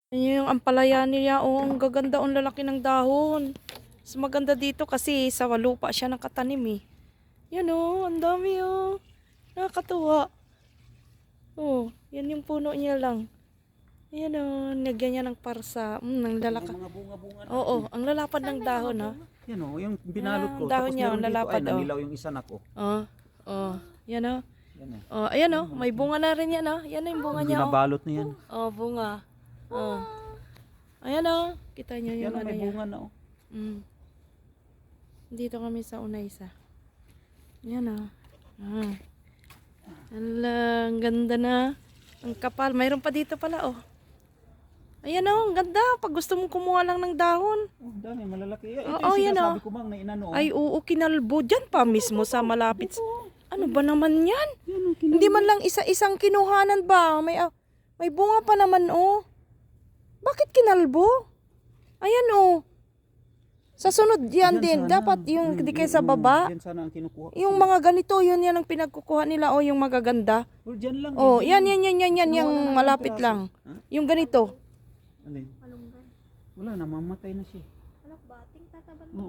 Yan yung ampalaya niya. Oh, ang gaganda. Ang lalaki ng dahon. Mas maganda dito kasi sa lupa siya nakatanim eh. Yan oh, ang dami oh. Nakakatuwa. Oh, yan yung puno niya lang. Yan oh, nagyan niya ng parsa. Ang lalaka. Mga bunga-bunga na. Oo, ang lalapad ng dahon ha. Yan oh, yung binalot ko. Dahon Tapos niya, meron ang dito, lalapad oh. nanilaw yung isa na ko. Oh, oh, yan oh. Yan eh. Oh, ayan oh, may bunga na rin yan oh. Yan yung bunga niya oh. Binabalot na yan. Oh, bunga. Oh. Ayan oh, kita niyo yung Yan oh, ano may niya. bunga na oh. Dito kami sa Unaysa. Yan oh. Ala, ang ganda na. Ang kapal. Mayroon pa dito pala oh. Ayan oh, ang ganda. Pag gusto mong kumuha lang ng dahon. Oh, dami, malalaki. Ito Oo, yung yan sinasabi oh. ko mang na inano. Ay, oo, kinalbo. Diyan pa mismo sa malapit. Ano ba naman yan? Yan oh, Hindi man lang isa-isang kinuhanan ba? May bunga pa naman oh. Bakit kinalbo? Ayan oh. Sa sunod yan din. sana. Dapat yung di kayo sa baba. Yan sana ang kinukuha. Yung mga ganito, yun yan ang pinagkukuha nila. O yung magaganda. Or dyan lang. Oh, yan. yan. Yung malapit lang. Yung ganito. Alin? Wala, namamatay na siya. Oo.